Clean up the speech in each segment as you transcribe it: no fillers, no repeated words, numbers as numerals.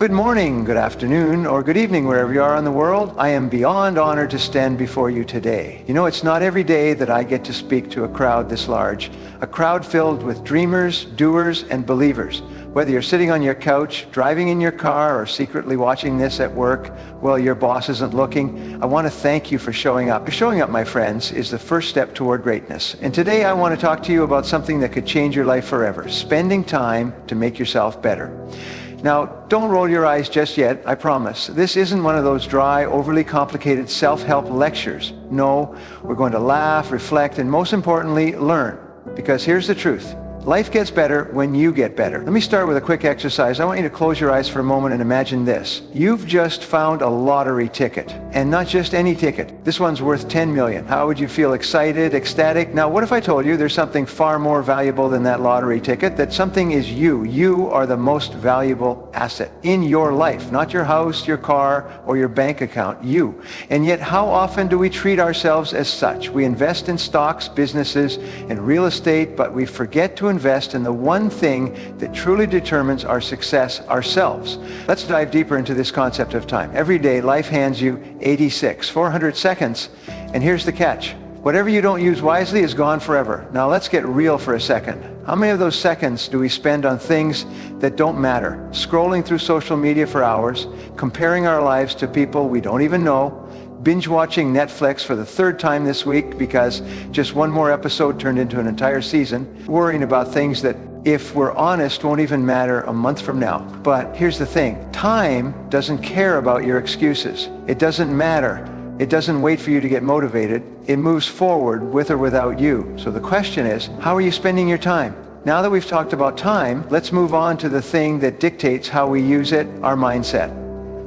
Good morning, good afternoon, or good evening, wherever you are in the world. I am beyond honored to stand before you today. You know, it's not every day that I get to speak to a crowd this large, a crowd filled with dreamers, doers, and believers. Whether you're sitting on your couch, driving in your car, or secretly watching this at work while your boss isn't looking, I want to thank you for showing up. Showing up, my friends, is the first step toward greatness. And today I want to talk to you about something that could change your life forever, spending time to make yourself better. Now, don't roll your eyes just yet, I promise. This isn't one of those dry, overly complicated self-help lectures. No, we're going to laugh, reflect, and most importantly, learn. Because here's the truth. Life gets better when you get better. Let me start with a quick exercise. I want you to close your eyes for a moment and imagine this. You've just found a lottery ticket, and not just any ticket. This one's worth 10 million. How would you feel? Excited, ecstatic? Now, what if I told you there's something far more valuable than that lottery ticket? That something is you. You are the most valuable asset in your life, not your house, your car, or your bank account. You. And yet, how often do we treat ourselves as such? We invest in stocks, businesses, and real estate, but we forget to invest in the one thing that truly determines our success, ourselves. Let's dive deeper into this concept of time. Every day, life hands you 400 seconds, and here's the catch. Whatever you don't use wisely is gone forever. Now let's get real for a second. How many of those seconds do we spend on things that don't matter? Scrolling through social media for hours, comparing our lives to people we don't even know, binge watching Netflix for the third time this week because just one more episode turned into an entire season, worrying about things that, if we're honest, won't even matter a month from now. But here's the thing. Time doesn't care about your excuses. It doesn't matter. It doesn't wait for you to get motivated. It moves forward with or without you. So the question is, how are you spending your time? Now that we've talked about time, let's move on to the thing that dictates how we use it, our mindset.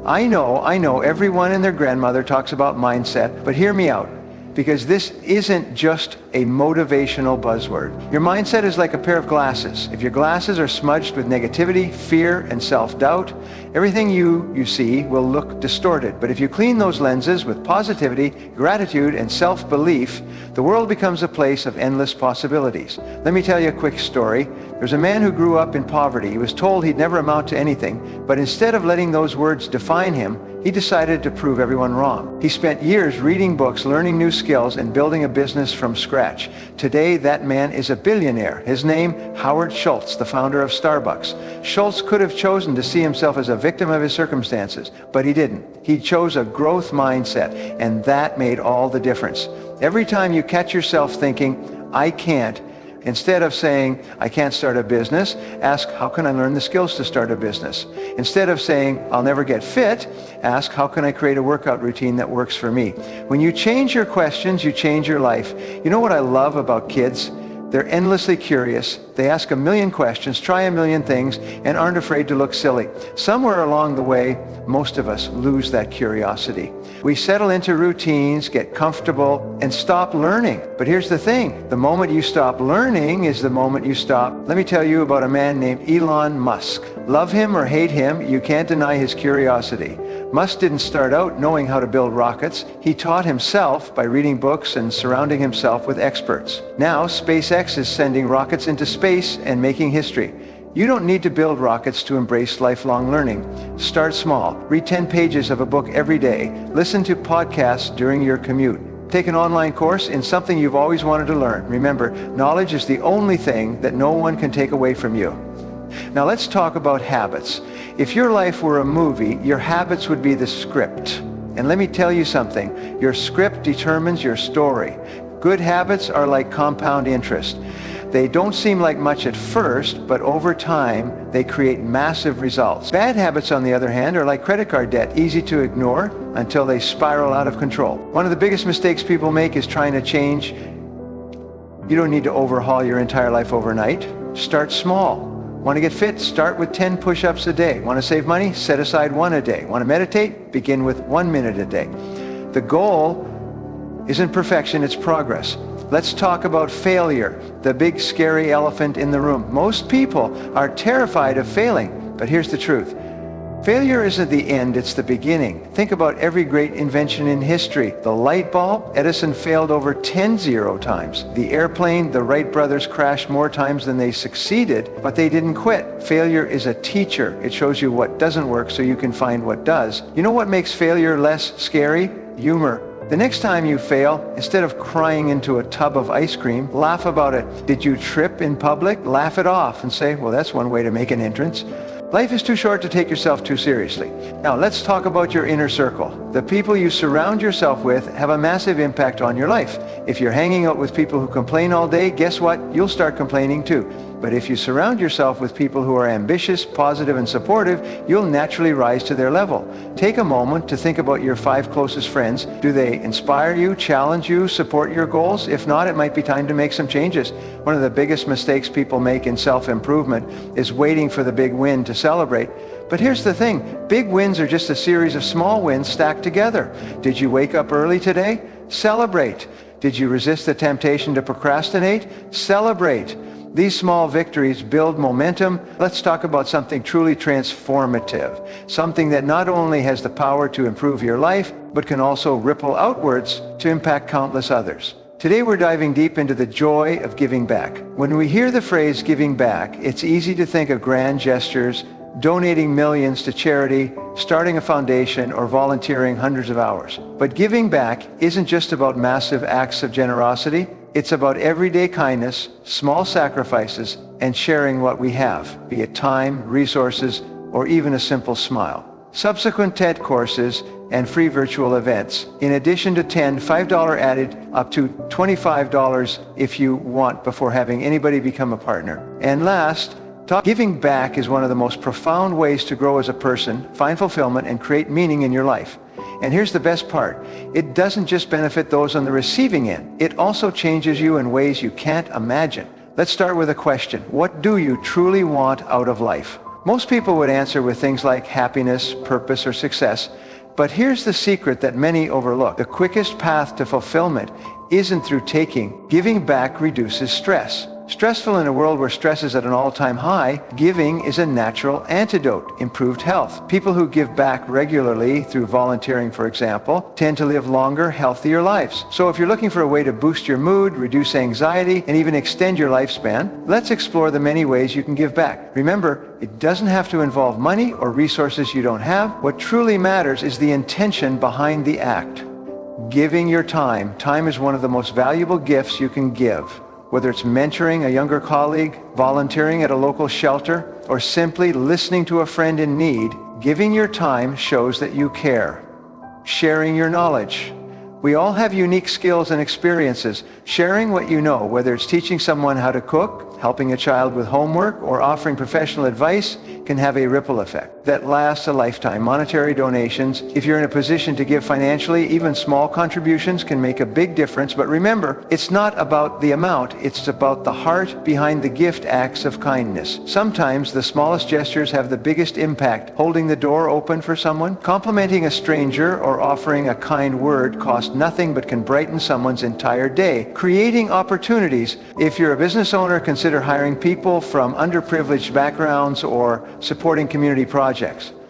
I know, everyone and their grandmother talks about mindset, but hear me out, because this isn't just a motivational buzzword. Your mindset is like a pair of glasses. If your glasses are smudged with negativity, fear, and self-doubt, everything you see will look distorted. But if you clean those lenses with positivity, gratitude, and self-belief, the world becomes a place of endless possibilities. Let me tell you a quick story. There's a man who grew up in poverty. He was told he'd never amount to anything, but instead of letting those words define him, he decided to prove everyone wrong. He spent years reading books, learning new skills, and building a business from scratch. Today, that man is a billionaire. His name, Howard Schultz, the founder of Starbucks. Schultz could have chosen to see himself as a victim of his circumstances, but he didn't. He chose a growth mindset, and that made all the difference. Every time you catch yourself thinking, I can't, instead of saying, I can't start a business, ask, how can I learn the skills to start a business? Instead of saying, I'll never get fit, ask, how can I create a workout routine that works for me? When you change your questions, you change your life. You know what I love about kids? They're endlessly curious. They ask a million questions, try a million things, and aren't afraid to look silly. Somewhere along the way, most of us lose that curiosity. We settle into routines, get comfortable, and stop learning. But here's the thing. The moment you stop learning is the moment you stop. Let me tell you about a man named Elon Musk. Love him or hate him, you can't deny his curiosity. Musk didn't start out knowing how to build rockets. He taught himself by reading books and surrounding himself with experts. Now, SpaceX is sending rockets into space and making history. You don't need to build rockets to embrace lifelong learning. Start small. Read 10 pages of a book every day. Listen to podcasts during your commute. Take an online course in something you've always wanted to learn. Remember, knowledge is the only thing that no one can take away from you. Now let's talk about habits. If your life were a movie, your habits would be the script. And let me tell you something. Your script determines your story. Good habits are like compound interest. They don't seem like much at first, but over time, they create massive results. Bad habits, on the other hand, are like credit card debt, easy to ignore until they spiral out of control. One of the biggest mistakes people make is trying to change. You don't need to overhaul your entire life overnight. Start small. Want to get fit? Start with 10 push-ups a day. Want to save money? Set aside 1 a day. Want to meditate? Begin with 1 minute a day. The goal isn't perfection, it's progress. Let's talk about failure, the big scary elephant in the room. Most people are terrified of failing, but here's the truth. Failure isn't the end, it's the beginning. Think about every great invention in history. The light bulb, Edison failed over 10 times. The airplane, the Wright brothers crashed more times than they succeeded, but they didn't quit. Failure is a teacher. It shows you what doesn't work so you can find what does. You know what makes failure less scary? Humor. The next time you fail, instead of crying into a tub of ice cream, laugh about it. Did you trip in public? Laugh it off and say, well, that's one way to make an entrance. Life is too short to take yourself too seriously. Now, let's talk about your inner circle. The people you surround yourself with have a massive impact on your life. If you're hanging out with people who complain all day, guess what? You'll start complaining too. But if you surround yourself with people who are ambitious, positive, and supportive, you'll naturally rise to their level. Take a moment to think about your 5 closest friends. Do they inspire you, challenge you, support your goals? If not, it might be time to make some changes. One of the biggest mistakes people make in self-improvement is waiting for the big win to celebrate. But here's the thing, big wins are just a series of small wins stacked together. Did you wake up early today? Celebrate. Did you resist the temptation to procrastinate? Celebrate. These small victories build momentum. Let's talk about something truly transformative, something that not only has the power to improve your life, but can also ripple outwards to impact countless others. Today we're diving deep into the joy of giving back. When we hear the phrase giving back, it's easy to think of grand gestures, donating millions to charity, starting a foundation, or volunteering hundreds of hours. But giving back isn't just about massive acts of generosity. It's about everyday kindness, small sacrifices, and sharing what we have, be it time, resources, or even a simple smile. Subsequent TED courses and free virtual events, in addition to 10 $5 added up to $25 if you want before having anybody become a partner. And last, giving back is one of the most profound ways to grow as a person, find fulfillment, and create meaning in your life. And here's the best part. It doesn't just benefit those on the receiving end. It also changes you in ways you can't imagine. Let's start with a question. What do you truly want out of life? Most people would answer with things like happiness, purpose, or success. But here's the secret that many overlook. The quickest path to fulfillment isn't through taking. Giving back reduces stress. Stressful in a world where stress is at an all-time high, giving is a natural antidote, improved health. People who give back regularly through volunteering, for example, tend to live longer, healthier lives. So if you're looking for a way to boost your mood, reduce anxiety, and even extend your lifespan, let's explore the many ways you can give back. Remember, it doesn't have to involve money or resources you don't have. What truly matters is the intention behind the act. Giving your time. Time is one of the most valuable gifts you can give. Whether it's mentoring a younger colleague, volunteering at a local shelter, or simply listening to a friend in need, giving your time shows that you care. Sharing your knowledge. We all have unique skills and experiences. Sharing what you know, whether it's teaching someone how to cook, helping a child with homework, or offering professional advice, can have a ripple effect that lasts a lifetime. Monetary donations, if you're in a position to give financially, even small contributions can make a big difference. But remember, it's not about the amount, it's about the heart behind the gift acts of kindness. Sometimes the smallest gestures have the biggest impact. Holding the door open for someone, complimenting a stranger, or offering a kind word costs nothing but can brighten someone's entire day. Creating opportunities. If you're a business owner, consider hiring people from underprivileged backgrounds or supporting community projects.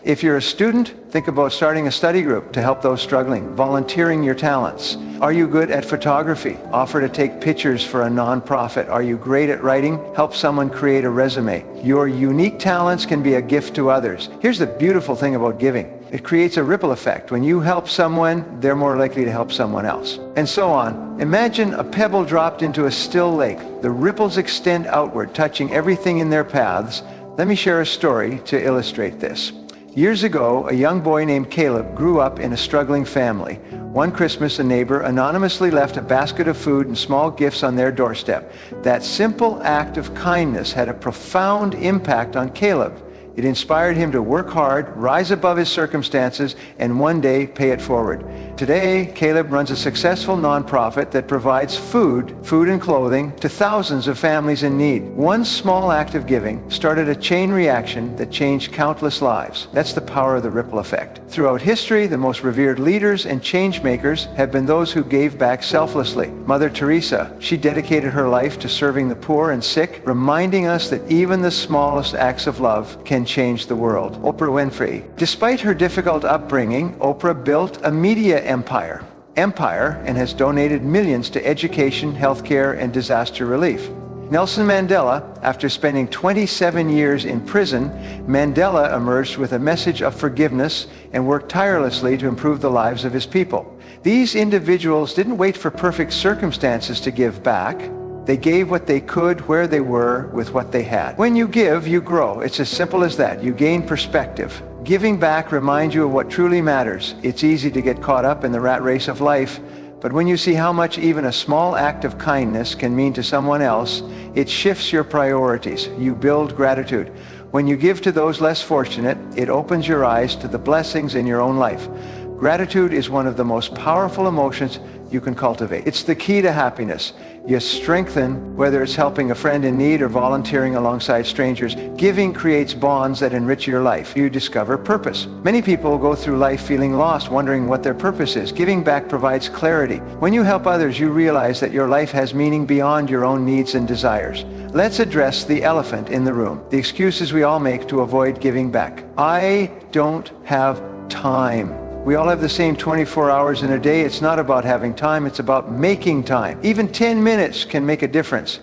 If you're a student, think about starting a study group to help those struggling, volunteering your talents. Are you good at photography? Offer to take pictures for a nonprofit. Are you great at writing? Help someone create a resume. Your unique talents can be a gift to others. Here's the beautiful thing about giving. It creates a ripple effect. When you help someone, they're more likely to help someone else. And so on. Imagine a pebble dropped into a still lake. The ripples extend outward, touching everything in their paths. Let me share a story to illustrate this. Years ago, a young boy named Caleb grew up in a struggling family. One Christmas, a neighbor anonymously left a basket of food and small gifts on their doorstep. That simple act of kindness had a profound impact on Caleb. It inspired him to work hard, rise above his circumstances, and one day pay it forward. Today, Caleb runs a successful nonprofit that provides food and clothing to thousands of families in need. One small act of giving started a chain reaction that changed countless lives. That's the power of the ripple effect. Throughout history, the most revered leaders and change makers have been those who gave back selflessly. Mother Teresa, she dedicated her life to serving the poor and sick, reminding us that even the smallest acts of love can can change the world. Oprah Winfrey. Despite her difficult upbringing, Oprah built a media empire and has donated millions to education, healthcare, and disaster relief. Nelson Mandela, after spending 27 years in prison, Mandela emerged with a message of forgiveness and worked tirelessly to improve the lives of his people. These individuals didn't wait for perfect circumstances to give back. They gave what they could where they were with what they had. When you give, you grow. It's as simple as that. You gain perspective. Giving back reminds you of what truly matters. It's easy to get caught up in the rat race of life, but when you see how much even a small act of kindness can mean to someone else, it shifts your priorities. You build gratitude. When you give to those less fortunate, it opens your eyes to the blessings in your own life. Gratitude is one of the most powerful emotions you can cultivate. It's the key to happiness. You strengthen, whether it's helping a friend in need or volunteering alongside strangers. Giving creates bonds that enrich your life. You discover purpose. Many people go through life feeling lost, wondering what their purpose is. Giving back provides clarity. When you help others, you realize that your life has meaning beyond your own needs and desires. Let's address the elephant in the room, the excuses we all make to avoid giving back. I don't have time. We all have the same 24 hours in a day. It's not about having time, it's about making time. Even 10 minutes can make a difference.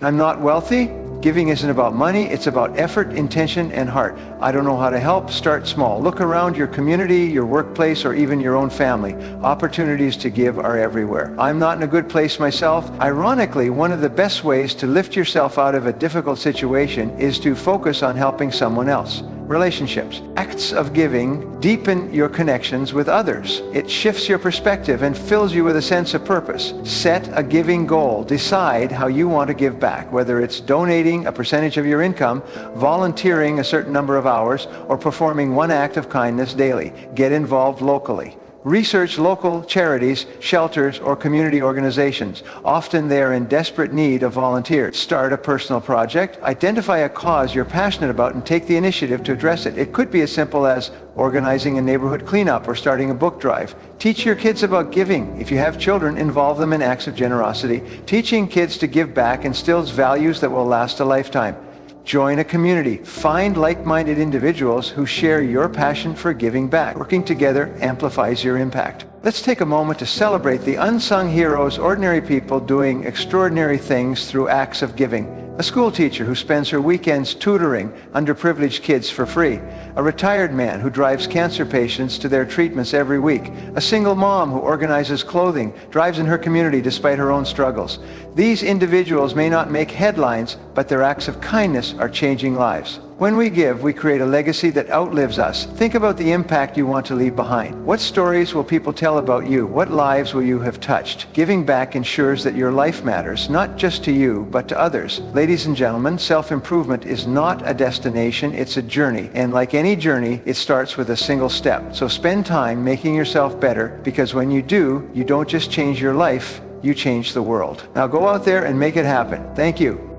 I'm not wealthy. Giving isn't about money, it's about effort, intention, and heart. I don't know how to help. Start small. Look around your community, your workplace, or even your own family. Opportunities to give are everywhere. I'm not in a good place myself. Ironically, one of the best ways to lift yourself out of a difficult situation is to focus on helping someone else. Relationships. Acts of giving deepen your connections with others. It shifts your perspective and fills you with a sense of purpose. Set a giving goal. Decide how you want to give back, whether it's donating a percentage of your income, volunteering a certain number of hours, or performing one act of kindness daily. Get involved locally. Research local charities, shelters, or community organizations. Often they are in desperate need of volunteers. Start a personal project. Identify a cause you're passionate about and take the initiative to address it. It could be as simple as organizing a neighborhood cleanup or starting a book drive. Teach your kids about giving. If you have children, involve them in acts of generosity. Teaching kids to give back instills values that will last a lifetime. Join a community. Find like-minded individuals who share your passion for giving back. Working together amplifies your impact. Let's take a moment to celebrate the unsung heroes, ordinary people doing extraordinary things through acts of giving. A school teacher who spends her weekends tutoring underprivileged kids for free. A retired man who drives cancer patients to their treatments every week. A single mom who organizes clothing, drives in her community despite her own struggles. These individuals may not make headlines, but their acts of kindness are changing lives. When we give, we create a legacy that outlives us. Think about the impact you want to leave behind. What stories will people tell about you? What lives will you have touched? Giving back ensures that your life matters, not just to you, but to others. Ladies and gentlemen, self-improvement is not a destination, it's a journey. And like any journey, it starts with a single step. So spend time making yourself better, because when you do, you don't just change your life, you change the world. Now go out there and make it happen. Thank you.